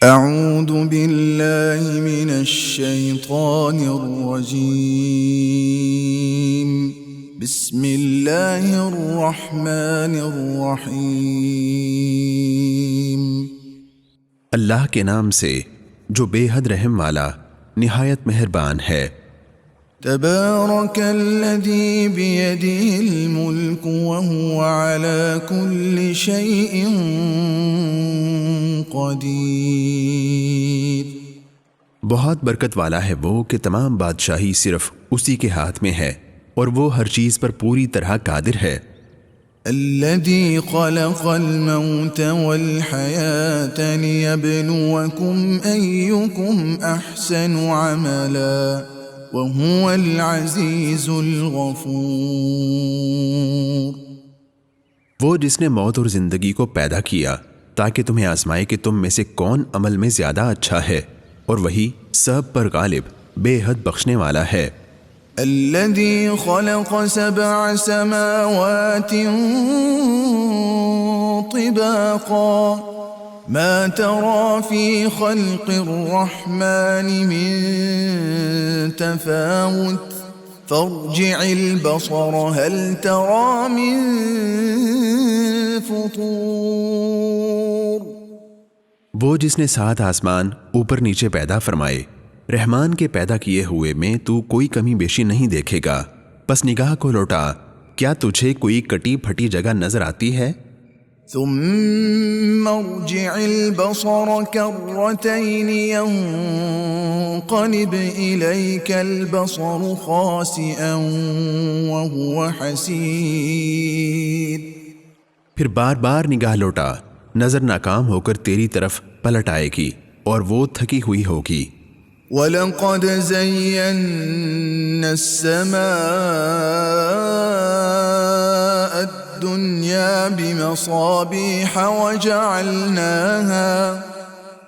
اعوذ باللہ من الشیطان الرجیم بسم اللہ الرحمن الرحیم۔ اللہ کے نام سے جو بے حد رحم والا نہایت مہربان ہے۔ تبارک الذی بیدہ الملک وہو علی کل شیء قدیر۔ بہت برکت والا ہے وہ کہ تمام بادشاہی صرف اسی کے ہاتھ میں ہے اور وہ ہر چیز پر پوری طرح قادر ہے۔ الذي خلق الموت والحياة ليبلوكم أيكم أحسن عملا وهو العزيز الغفور۔ وہ جس نے موت اور زندگی کو پیدا کیا تاکہ تمہیں آزمائے کہ تم میں سے کون عمل میں زیادہ اچھا ہے، اور وہی سب پر غالب بے حد بخشنے والا ہے۔ الذي خلق سبع سماوات طباقا ما ترى في خلق الرحمن من تفاوت فارجع البصر هل ترى من فطور۔ وہ جس نے 7 آسمان اوپر نیچے پیدا فرمائے، رحمان کے پیدا کیے ہوئے میں تو کوئی کمی بیشی نہیں دیکھے گا، پس نگاہ کو لوٹا، کیا تجھے کوئی کٹی پھٹی جگہ نظر آتی ہے؟ ثم ارجع البصر كرتين ينقلب إليك البصر خاسئا وهو حسير۔ پھر بار بار نگاہ لوٹا، نظر ناکام ہو کر تیری طرف پلٹ آئے گی اور وہ تھکی ہوئی ہوگی۔ وَلَقَدْ زَيَّنَّا السَّمَاءَ الدُّنْيَا بِمَصَابِيحَ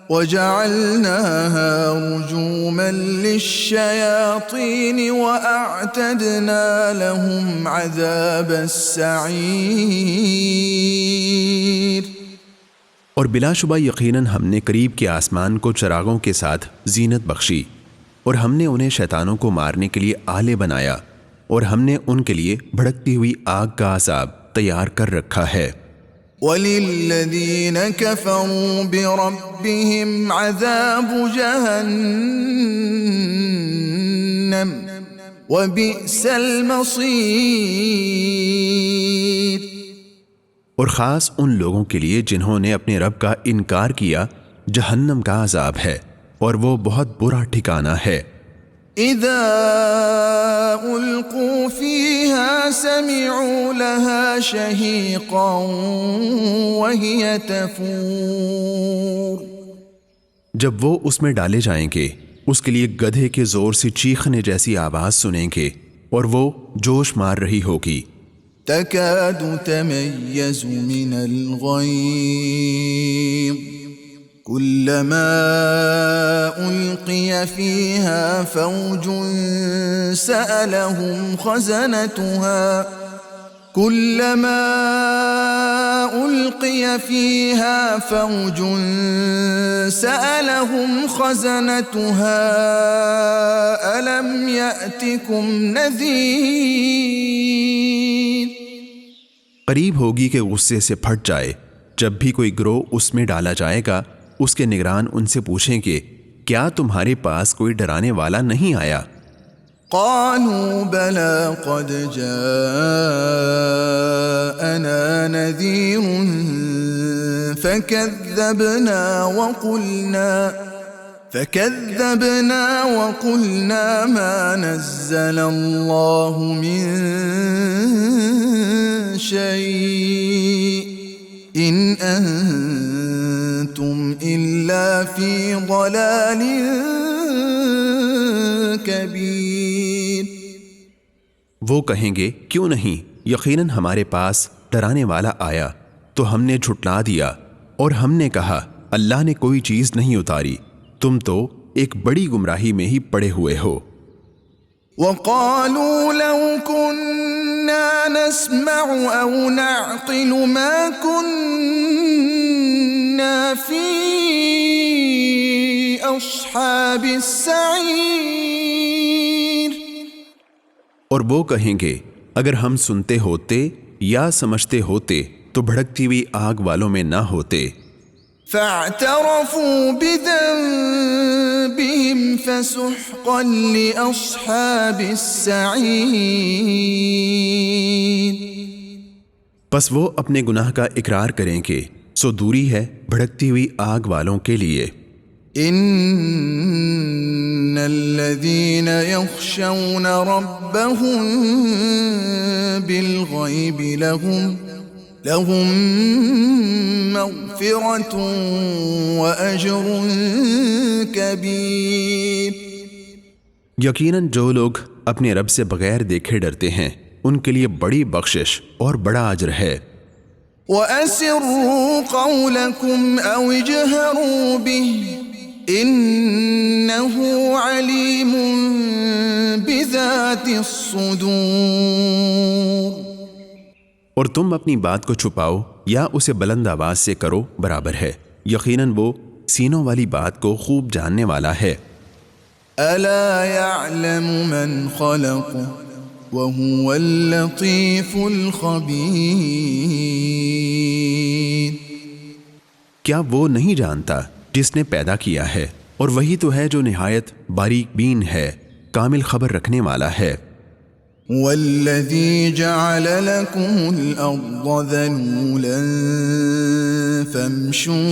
وَجَعَلْنَاهَا رُجُومًا لِلشَّيَاطِينِ وَأَعْتَدْنَا لَهُمْ عَذَابَ السَّعِيرِ۔ اور بلا شبہ یقیناً ہم نے قریب کے آسمان کو چراغوں کے ساتھ زینت بخشی، اور ہم نے انہیں شیطانوں کو مارنے کے لیے آلے بنایا، اور ہم نے ان کے لیے بھڑکتی ہوئی آگ کا عذاب تیار کر رکھا ہے۔ وَلِلَّذِينَ كَفَرُوا بِرَبِّهِمْ عَذَابُ جَهَنَّمَ وَبِئْسَ الْمَصِيرُ۔ اور خاص ان لوگوں کے لیے جنہوں نے اپنے رب کا انکار کیا، جہنم کا عذاب ہے اور وہ بہت برا ٹھکانہ ہے۔ اذا القوا فيها سمعوا لها شهيقا وهي تفور۔ جب وہ اس میں ڈالے جائیں گے، اس کے لیے گدھے کے زور سے چیخنے جیسی آواز سنیں گے اور وہ جوش مار رہی ہوگی۔ تكاد تميز من الغيظ كلما ألقي فيها فوج سألهم خزنتها ألم يأتكم نذير۔ قریب ہوگی کہ غصے سے پھٹ جائے جب بھی کوئی گروہ اس میں ڈالا جائے گا، اس کے نگران ان سے پوچھیں گے کیا تمہارے پاس کوئی ڈرانے والا نہیں آیا؟ قالوا بلى قد جاءنا نذير فكذبنا وقلنا ما نزل الله من شيء إن أنتم إلا في ضلال كبير۔ وہ کہیں گے کیوں نہیں، یقیناً ہمارے پاس ڈرانے والا آیا تو ہم نے جھٹلا دیا، اور ہم نے کہا اللہ نے کوئی چیز نہیں اتاری، تم تو ایک بڑی گمراہی میں ہی پڑے ہوئے ہو۔ وقالوا لو كنا نسمع أو نعقل ما كنا في لأصحاب السعير اور وہ کہیں گے اگر ہم سنتے ہوتے یا سمجھتے ہوتے تو بھڑکتی ہوئی آگ والوں میں نہ ہوتے. فاعترفوا بذنبهم فسحقا لأصحاب السعير پس وہ اپنے گناہ کا اقرار کریں گے سو دوری ہے بھڑکتی ہوئی آگ والوں کے لیے. ان الذين يخشون ربهم بالغيب لهم مغفرة وأجر كبير. یقیناً جو لوگ اپنے رب سے بغیر دیکھے ڈرتے ہیں ان کے لیے بڑی بخشش اور بڑا اجر ہے. وَأَسِرُّوا قَوْلَكُمْ أَوْ اجْهَرُوا بِهِ إِنَّهُ عَلِيمٌ بِذَاتِ الصُّدُورِ. اور تم اپنی بات کو چھپاؤ یا اسے بلند آواز سے کرو برابر ہے، یقیناً وہ سینوں والی بات کو خوب جاننے والا ہے. أَلَا يَعْلَمُ مَنْ خَلَقَ وَهُوَ اللَّطِيفُ الْخَبِيرُ. کیا وہ نہیں جانتا جس نے پیدا کیا ہے اور وہی تو ہے جو نہایت باریک بین ہے، کامل خبر رکھنے والا ہے. وَالَّذِي جَعَلَ لَكُمُ الْأَرْضَ ذَلُولًا فَامْشُوا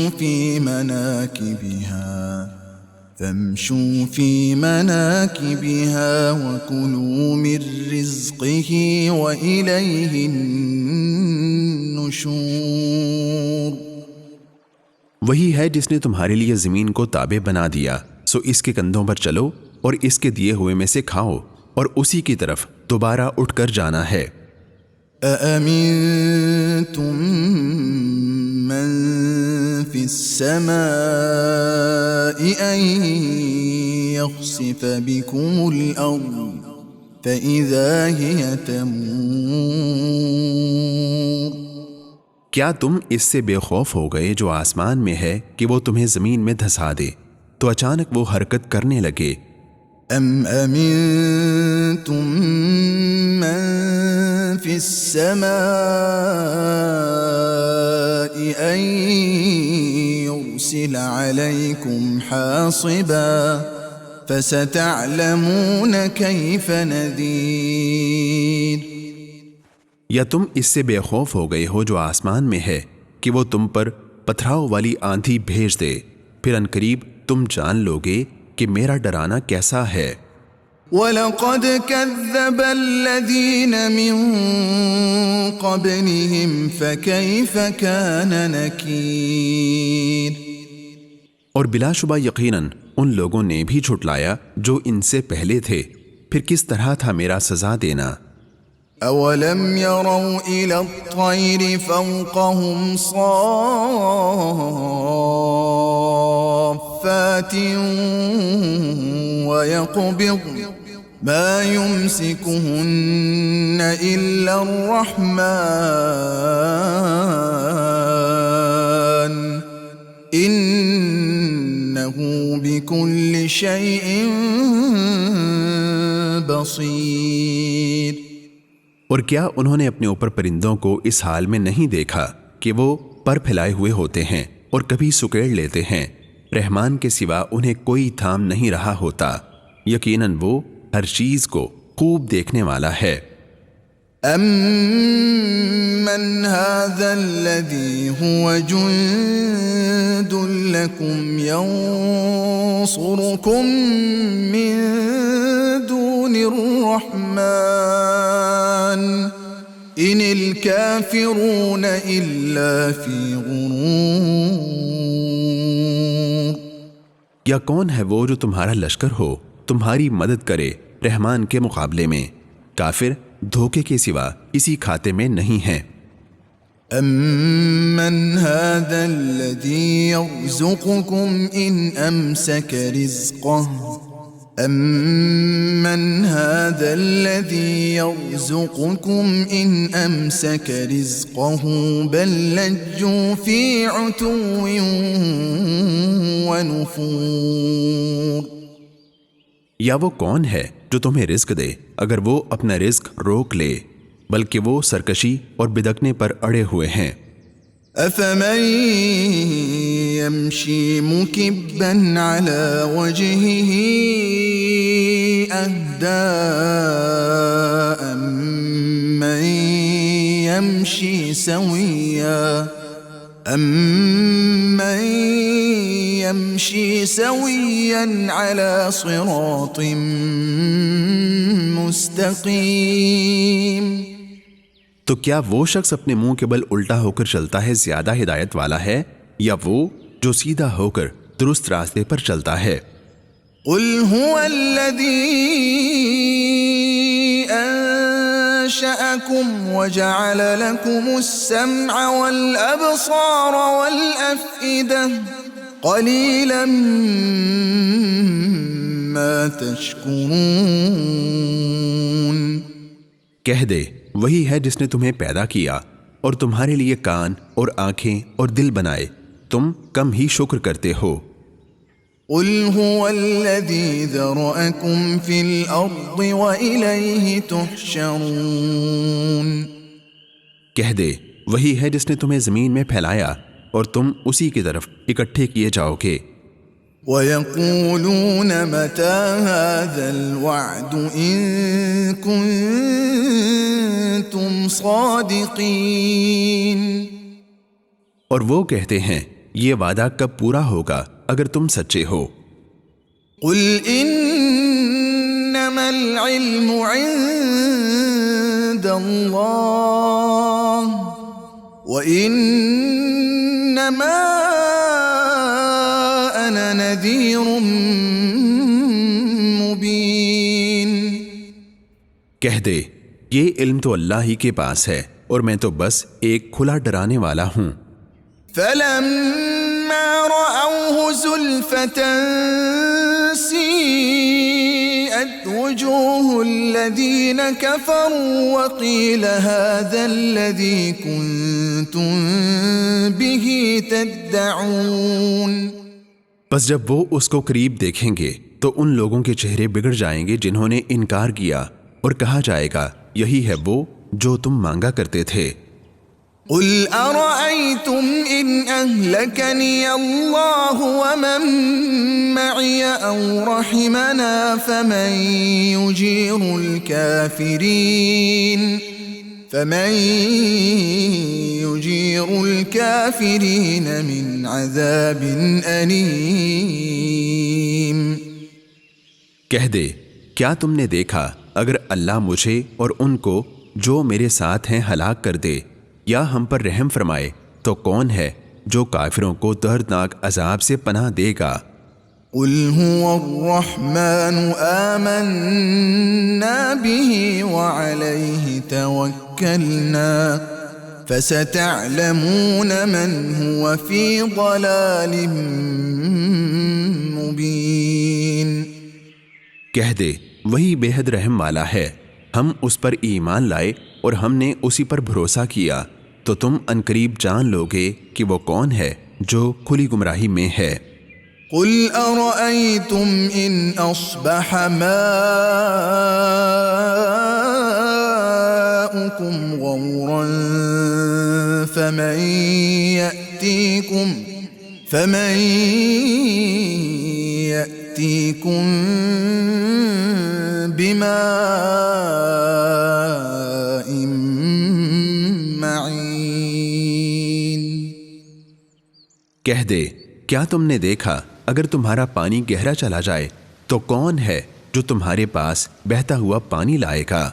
فِي مَنَاكِبِهَا وَكُلُوا مِن رِّزْقِهِ وَإِلَيْهِ النُّشُورُ. وہی ہے جس نے تمہارے لیے زمین کو تابع بنا دیا سو اس کے کندھوں پر چلو اور اس کے دیے ہوئے میں سے کھاؤ اور اسی کی طرف دوبارہ اٹھ کر جانا ہے. أَأَمِنتُم مَّن فِي السَّمَاءِ أَن يَخْسِفَ بِكُمُ الْأَرْضَ فَإِذَا هِيَ تَمُورُ. کیا تم اس سے بے خوف ہو گئے جو آسمان میں ہے کہ وہ تمہیں زمین میں دھسا دے تو اچانک وہ حرکت کرنے لگے. ام امنتم من فی السماء ان يرسل علیکم حاصبا فستعلمون کیف نذیر. یا تم اس سے بے خوف ہو گئے ہو جو آسمان میں ہے کہ وہ تم پر پتھراؤ والی آندھی بھیج دے، پھر عنقریب تم جان لوگے کہ میرا ڈرانا کیسا ہے. وَلَقَدْ كَذَّبَ الَّذِينَ مِن قَبْلِهِمْ فَكَيْفَ كَانَ نَكِيرِ. اور بلا شبہ یقیناً ان لوگوں نے بھی جھٹلایا جو ان سے پہلے تھے، پھر کس طرح تھا میرا سزا دینا. أَوَلَمْ يَرَوْا إِلَى الطَّيْرِ فَوْقَهُمْ صَافَّاتٍ وَيَقْبِضْنَ مَا يُمْسِكُهُنَّ إِلَّا الرَّحْمَنُ إِنَّهُ بِكُلِّ شَيْءٍ بَصِيرٌ. اور کیا انہوں نے اپنے اوپر پرندوں کو اس حال میں نہیں دیکھا کہ وہ پر پھیلائے ہوئے ہوتے ہیں اور کبھی سکیڑ لیتے ہیں، رحمان کے سوا انہیں کوئی تھام نہیں رہا ہوتا، یقیناً وہ ہر چیز کو خوب دیکھنے والا ہے. أَمَّنْ هَذَا الَّذِي هُوَ جُندٌ لَكُمْ يَنصُرُكُم مِّن دُونِ الرَّحْمَنِ إِنِ الْكَافِرُونَ إِلَّا فِي غُرُورٍ. یا کون ہے وہ جو تمہارا لشکر ہو، تمہاری مدد کرے رحمان کے مقابلے میں؟ کافر دھوکے کے سوا اسی کھاتے میں نہیں ہیں. أَمَّنْ هَذَا الَّذِي يَرْزُقُكُمْ إِنْ أَمْسَكَ رِزْقَهُ أَمَّنْ هَذَا الَّذِي يَرْزُقُكُمْ إِنْ أَمْسَكَ رِزْقَهُ بَلْ لَجُّوا فِي عُتُوٍّ وَنُفُورٍ۔ یا وہ کون ہے جو تمہیں رزق دے اگر وہ اپنا رزق روک لے، بلکہ وہ سرکشی اور بدکنے پر اڑے ہوئے ہیں۔ أَفَمَن يَمْشِي مُكِبًّا عَلَى وَجْهِهِ أَهْدَىٰ أَمَّن يَمْشِي سَوِيًّا عَلَى صِرَاطٍ مُسْتَقِيمٍ۔ تو کیا وہ شخص اپنے منہ کے بل الٹا ہو کر چلتا ہے زیادہ ہدایت والا ہے، یا وہ جو سیدھا ہو کر درست راستے پر چلتا ہے؟ قُلْ هُوَ الَّذِي أَنشَأَكُمْ وَجَعَلَ لَكُمُ السَّمْعَ وَالْأَبْصَارَ وَالْأَفْئِدَةَ قَلِيلًا مَا تَشْكُرُونَ۔ کہہ دے وہی ہے جس نے تمہیں پیدا کیا اور تمہارے لیے کان اور آنکھیں اور دل بنائے، تم کم ہی شکر کرتے ہو۔ قُلْ هُوَ الَّذِي ذَرَأَكُمْ فِي الْأَرْضِ وَإِلَيْهِ تُحْشَرُونَ۔ کہہ دے وہی ہے جس نے تمہیں زمین میں پھیلایا اور تم اسی کی طرف اکٹھے کیے جاؤ گے۔ وَيَقُولُونَ مَتَى هَذَا الْوَعْدُ إِن كُنتُمْ صَادِقِينَ۔ اور وہ کہتے ہیں یہ وعدہ کب پورا ہوگا اگر تم سچے ہو۔ قُلْ إِنَّمَا الْعِلْمُ عِندَ اللَّهِ وَإِنَّمَا أَنَا نَذِيرٌ مُبِينٌ۔ کہہ دے یہ علم تو اللہ ہی کے پاس ہے اور میں تو بس ایک کھلا ڈرانے والا ہوں۔ فَلَمَّا رَأَوْهُ زُلْفَةً سِيئَتْ وُجُوهُ الَّذِينَ كَفَرُوا وَقِيلَ هَذَا الَّذِي كُنتُم بِهِ تَدَّعُونَ۔ بس جب وہ اس کو قریب دیکھیں گے تو ان لوگوں کے چہرے بگڑ جائیں گے جنہوں نے انکار کیا، اور کہا جائے گا یہی ہے وہ جو تم مانگا کرتے تھے۔ قُلْ أَرَأَيْتُمْ إِنْ أَهْلَكَنِيَ اللَّهُ وَمَن مَّعِيَ أَوْ رَحِمَنَا فَمَن يُجِيرُ الْكَافِرِينَ مِنْ عَذَابٍ أَلِيمٍ۔ کہہ دے کیا تم نے دیکھا اگر اللہ مجھے اور ان کو جو میرے ساتھ ہیں ہلاک کر دے یا ہم پر رحم فرمائے تو کون ہے جو کافروں کو دردناک عذاب سے پناہ دے گا؟ قُلْ هُوَ الرَّحْمَنُ آمَنَّا بِهِ وَعَلَيْهِ تَوَكَّلْنَا فَسَتَعْلَمُونَ مَنْ هُوَ فِي ضَلَالٍ مُبِينٍ۔ کہہ دے وہی بے حد رحم والا ہے، ہم اس پر ایمان لائے اور ہم نے اسی پر بھروسہ کیا، تو تم عنقریب جان لوگے کہ وہ کون ہے جو کھلی گمراہی میں ہے۔ قُلْ أَرَأَيْتُمْ إِنْ أَصْبَحَ مَاؤُكُمْ غَوْرًا فَمَن يَأْتِيكُم بِمَاءٍ مَّعِينٍ۔ کہہ دے کیا تم نے دیکھا اگر تمہارا پانی گہرا چلا جائے تو کون ہے جو تمہارے پاس بہتا ہوا پانی لائے گا؟